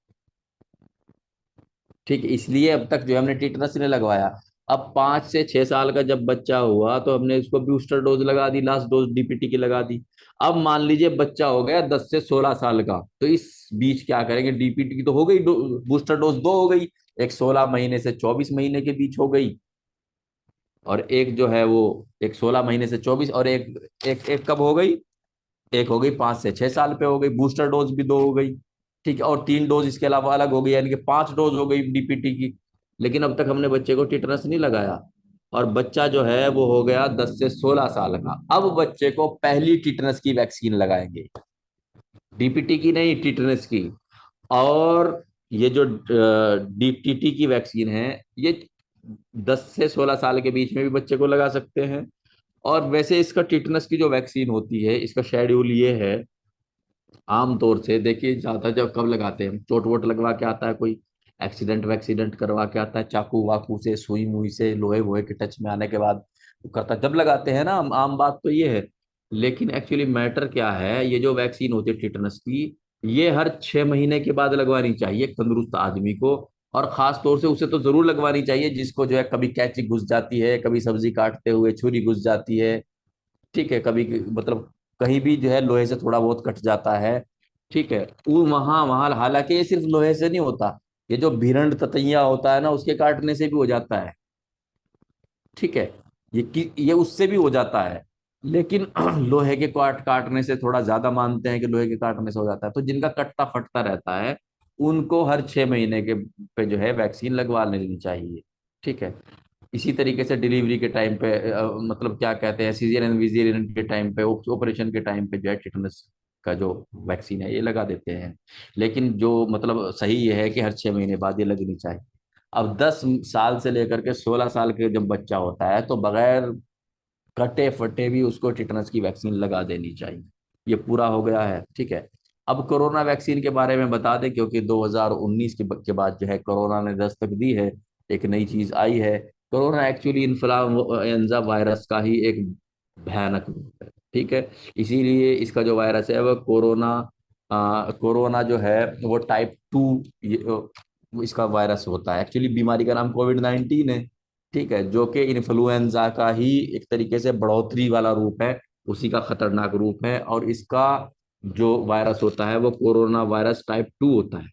ठीक है, इसलिए अब तक जो है हमने टिटनेस नहीं लगवाया। अब 5 से 6 साल का जब बच्चा हुआ तो हमने उसको बूस्टर डोज लगा दी, लास्ट डोज डीपीटी की लगा दी। अब मान लीजिए बच्चा हो गया 10 से 16 साल का, तो इस बीच क्या करेंगे? डीपीटी की तो हो गई, बूस्टर डोज दो हो गई, एक 16 महीने से 24 महीने के बीच हो गई, और एक जो है वो एक 16 महीने से 24, और एक कब हो गई? एक हो गई 5 से 6 साल पे हो गई, बूस्टर डोज भी दो हो गई। ठीक है, और 3 डोज इसके अलावा अलग हो गई, यानी कि 5 डोज हो गई डीपीटी की। लेकिन अब तक हमने बच्चे को टिटनेस नहीं लगाया, और बच्चा जो है वो हो गया 10 से 16 साल का। अब बच्चे को पहली टिटनेस की वैक्सीन लगाएंगे, डीपीटी की नहीं, टिटनेस की। और ये जो डीपीटी की वैक्सीन है, ये 10 से 16 साल के बीच में भी बच्चे को लगा सकते हैं। और वैसे इसका टिटनेस की जो वैक्सीन होती है, इसका शेड्यूल ये है, आमतौर से देखिए ज्यादा जब कब लगाते हैं, चोट वोट लगवा के आता है कोई, एक्सीडेंट वैक्सीडेंट करवा के आता है, चाकू वाकू से, सुई मुई से, लोहे वोहे के टच में आने के बाद वो करता है, जब लगाते हैं ना। आम बात तो ये है। लेकिन एक्चुअली मैटर क्या है, ये जो वैक्सीन होती है टिटनस की, ये हर 6 महीने के बाद लगवानी चाहिए एक तंदुरुस्त आदमी को। और खास तौर से उसे तो जरूर लगवानी चाहिए जिसको जो है कभी कैंची घुस जाती है, कभी सब्जी काटते हुए छुरी घुस जाती है। ठीक है, कभी मतलब कहीं भी जो है लोहे से थोड़ा बहुत कट जाता है। ठीक है, वो वहां वहां हालांकि ये सिर्फ लोहे से नहीं होता, ये जो भिरंड ततैया होता है ना उसके काटने से भी हो जाता है। ठीक है, ये उससे भी हो जाता है, लेकिन लोहे के काटने से थोड़ा ज्यादा मानते हैं कि लोहे के काटने से हो जाता है। तो जिनका कटता फटता रहता है उनको हर 6 महीने के पे जो है वैक्सीन लगवा लेनी चाहिए। ठीक है, इसी तरीके से डिलीवरी के टाइम पे मतलब क्या कहते हैं, सीजरियन विजियन के टाइम पे, ऑपरेशन के टाइम पे जो है टिटनेस का जो वैक्सीन है ये लगा देते हैं। लेकिन जो मतलब सही ये है कि हर 6 महीने बाद ये लगनी चाहिए। अब 10 साल से लेकर के 16 साल के जब बच्चा होता है तो बगैर कटे फटे भी उसको टिटनेस की वैक्सीन लगा देनी चाहिए। ये पूरा हो गया है। ठीक है, अब कोरोना वैक्सीन के बारे में बता दें, क्योंकि 2019 के बाद जो है कोरोना ने दस्तक दी है, एक नई चीज आई है। कोरोना एक्चुअली इन्फ्लुएंजा वायरस का ही एक भयानक रूप है, ठीक है। इसीलिए इसका जो वायरस है वो कोरोना जो है वो टाइप 2 इसका वायरस होता है। एक्चुअली बीमारी का नाम कोविड 19 है, ठीक है, जो कि इन्फ्लुएंजा का ही एक तरीके से बढ़ोतरी वाला रूप है, उसी का खतरनाक रूप है। और इसका जो वायरस होता है वो कोरोना वायरस टाइप 2 होता है,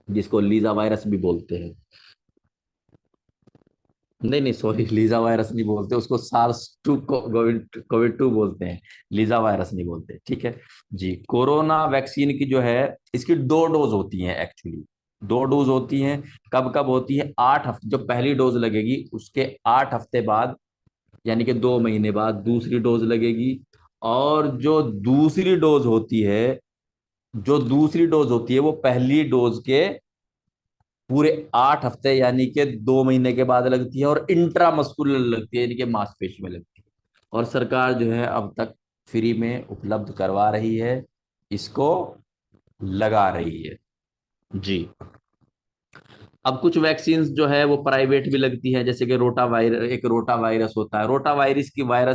जिसको लीजा वायरस भी बोलते हैं। नहीं नहीं, सॉरी, लीजा वायरस नहीं बोलते उसको, सार्स 2 कोविड 2 बोलते हैं, लीजा वायरस नहीं बोलते, ठीक है जी। कोरोना वैक्सीन की जो है, इसकी 2 डोज होती हैं एक्चुअली, 2 डोज होती हैं। कब कब होती है? 8 हफ्ते, जो पहली डोज लगेगी उसके 8 हफ्ते बाद, यानी कि 2 महीने बाद दूसरी डोज लगेगी। और जो दूसरी डोज होती है वो पहली डोज के पूरे 8 हफ्ते यानी कि 2 महीने के बाद लगती है, और इंट्रामस्कुलर लगती है, यानी कि मांसपेशी में लगती है। और सरकार जो है अब तक फ्री में उपलब्ध करवा रही है, इसको लगा रही है जी। अब कुछ वैक्सीन जो है वो प्राइवेट भी लगती है, जैसे कि रोटा वायरस होता है। रोटा वायरस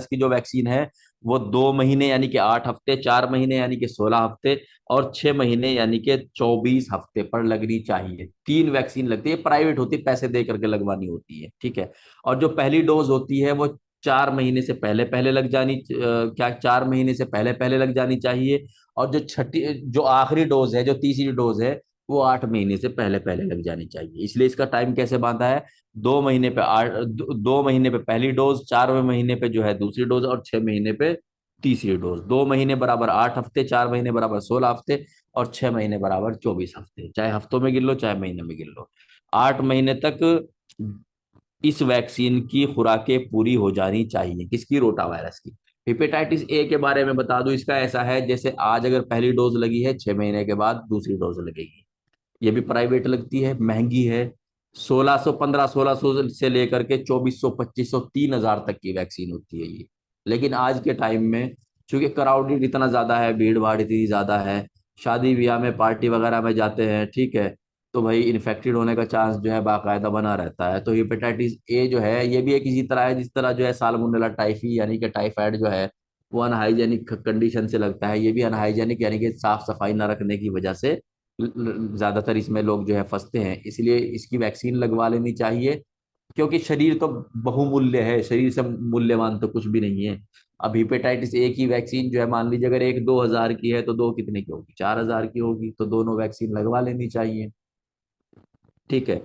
की जो वैक्सीन है वो 2 महीने यानी कि 8 हफ्ते, 4 महीने यानी कि 16 हफ्ते, और 6 महीने यानी कि 24 हफ्ते पर लगनी चाहिए। 3 वैक्सीन लगती है, प्राइवेट होती है, पैसे दे करके लगवानी होती है, ठीक है। और जो पहली डोज होती है वो 4 महीने से पहले पहले लग जानी क्या 4 महीने से पहले पहले लग जानी चाहिए। और जो आखिरी डोज है, जो तीसरी डोज है, वो 8 महीने से पहले पहले लग जानी चाहिए। इसलिए इसका टाइम कैसे बांधा है? 2 महीने पे 2 महीने पे पहली डोज, 4वें महीने पे जो है दूसरी डोज, और 6 महीने पे तीसरी डोज। 2 महीने बराबर 8 हफ्ते, 4 महीने बराबर 16 हफ्ते, और 6 महीने बराबर 24 हफ्ते, चाहे हफ्तों में गिन लो चाहे महीने में गिन लो। 8 महीने तक इस वैक्सीन की खुराकें पूरी हो जानी चाहिए। किसकी? रोटा वायरस की। हेपेटाइटिस ए के बारे में बता दूं, इसका ऐसा है, जैसे आज अगर पहली डोज लगी है, 6 महीने के बाद दूसरी डोज लगेगी। ये भी प्राइवेट लगती है, महंगी है। 1600 से लेकर के 2400, 2500, 3000 तक की वैक्सीन होती है ये। लेकिन आज के टाइम में चूंकि क्राउडेड इतना ज्यादा है, भीड़ भाड़ इतनी ज्यादा है, शादी ब्याह में पार्टी वगैरह में जाते हैं, ठीक है, तो भाई इन्फेक्टेड होने का चांस जो है बाकायदा बना रहता है। तो हेपेटाइटिस ए जो है ये भी एक इसी तरह है, जिस तरह जो है साल्मोनेला टाइफी यानी कि टाइफाइड जो है वो अनहाइजेनिक कंडीशन से लगता है, ये भी अनहाइजेनिक यानी कि साफ सफाई न रखने की वजह से ज्यादातर इसमें लोग जो है फंसते हैं। इसलिए इसकी वैक्सीन लगवा लेनी चाहिए, क्योंकि शरीर तो बहुमूल्य है, शरीर से मूल्यवान तो कुछ भी नहीं है। अब हिपेटाइटिस ए की वैक्सीन जो है, मान लीजिए अगर एक 2000 की है तो दो कितने की होगी? 4000 की होगी, तो दोनों वैक्सीन लगवा लेनी चाहिए, ठीक है।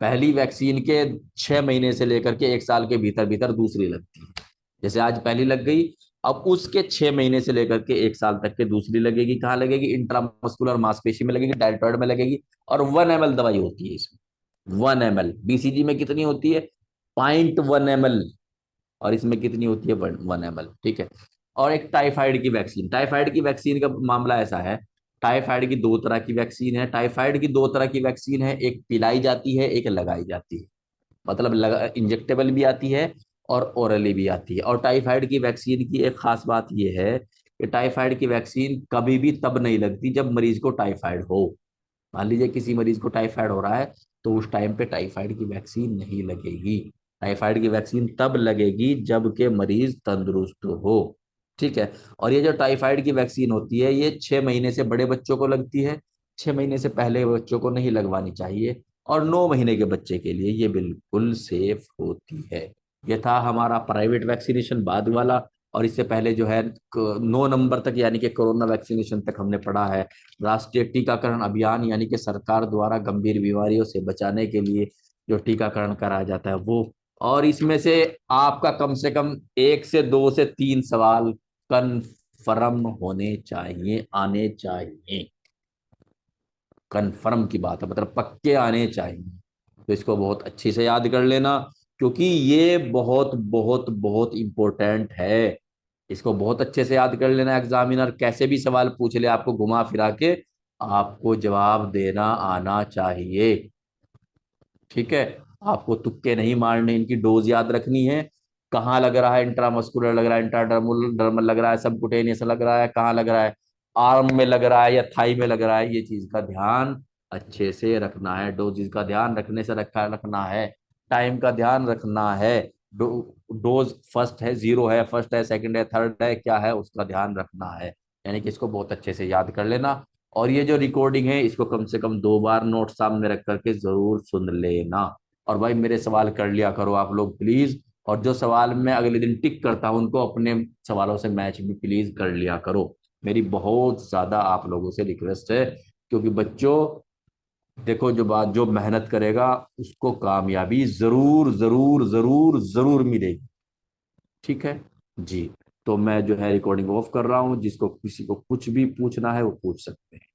पहली वैक्सीन के 6 महीने से लेकर के 1 साल के भीतर भीतर दूसरी लगती है। जैसे आज पहली लग गई, अब उसके 6 महीने से लेकर के 1 साल तक के दूसरी लगेगी। कहाँ लगेगी? इंट्रामस्कुलर मांसपेशी में लगेगी, डायरेक्टॉइड में लगेगी। और 1 ml दवाई होती है इसमें, 1 ml। बीसीजी में कितनी होती है? 0.1 ml। और इसमें कितनी होती है? 1 ml, ठीक है। और एक टाइफाइड की वैक्सीन का मामला ऐसा है, टाइफाइड की 2 तरह की वैक्सीन है। टाइफाइड की 2 तरह की वैक्सीन है, एक पिलाई जाती है, एक लगाई जाती है। मतलब इंजेक्टेबल भी आती है और ओरली भी आती है। और टाइफाइड की वैक्सीन की एक खास बात यह है कि टाइफाइड की वैक्सीन कभी भी तब नहीं लगती जब मरीज को टाइफाइड हो। मान लीजिए किसी मरीज को टाइफाइड हो रहा है, तो उस टाइम पे टाइफाइड की वैक्सीन नहीं लगेगी। टाइफाइड की वैक्सीन तब लगेगी जब के मरीज तंदुरुस्त हो, ठीक है। और ये जो टाइफाइड की वैक्सीन होती है ये 6 महीने से बड़े बच्चों को लगती है, 6 महीने से पहले बच्चों को नहीं लगवानी चाहिए। और 9 महीने के बच्चे के लिए ये बिल्कुल सेफ होती है। ये था हमारा प्राइवेट वैक्सीनेशन बाद वाला। और इससे पहले जो है 9 नंबर तक यानी कि कोरोना वैक्सीनेशन तक हमने पढ़ा है राष्ट्रीय टीकाकरण अभियान, यानी कि सरकार द्वारा गंभीर बीमारियों से बचाने के लिए जो टीकाकरण कराया जाता है वो। और इसमें से आपका कम से कम 1 से 2 से 3 सवाल कन्फर्म होने चाहिए, आने चाहिए। कन्फर्म की बात है, मतलब पक्के आने चाहिए। तो इसको बहुत अच्छे से याद कर लेना, क्योंकि ये बहुत बहुत बहुत इंपॉर्टेंट है। इसको बहुत अच्छे से याद कर लेना। एग्जामिनर कैसे भी सवाल पूछ ले आपको घुमा फिरा के, आपको जवाब देना आना चाहिए, ठीक है। आपको तुक्के नहीं मारने, इनकी डोज याद रखनी है। कहाँ लग रहा है? इंट्रामस्कुलर लग रहा है, इंट्राडर्मल लग रहा है, सबकुटेनियस लग रहा है, कहाँ लग रहा है? आर्म में लग रहा है या थाई में लग रहा है, ये चीज का ध्यान अच्छे से रखना है। डोजेज का ध्यान रखने से रखना है। टाइम का ध्यान रखना है। डोज फर्स्ट है, जीरो है, फर्स्ट है, सेकंड है, थर्ड है, क्या है, उसका ध्यान रखना है। यानी कि इसको बहुत अच्छे से याद कर लेना। और ये जो रिकॉर्डिंग है इसको कम से कम 2 बार नोट सामने रख करके जरूर सुन लेना। और भाई मेरे सवाल कर लिया करो आप लोग प्लीज। और जो सवाल मैं अगले दिन टिक करता हूं उनको अपने सवालों से मैच भी प्लीज कर लिया करो। मेरी बहुत ज्यादा आप लोगों से रिक्वेस्ट है। क्योंकि बच्चों देखो, जो बात जो मेहनत करेगा उसको कामयाबी जरूर जरूर जरूर जरूर मिलेगी। ठीक है जी। तो मैं जो है रिकॉर्डिंग ऑफ कर रहा हूँ, जिसको किसी को कुछ भी पूछना है वो पूछ सकते हैं।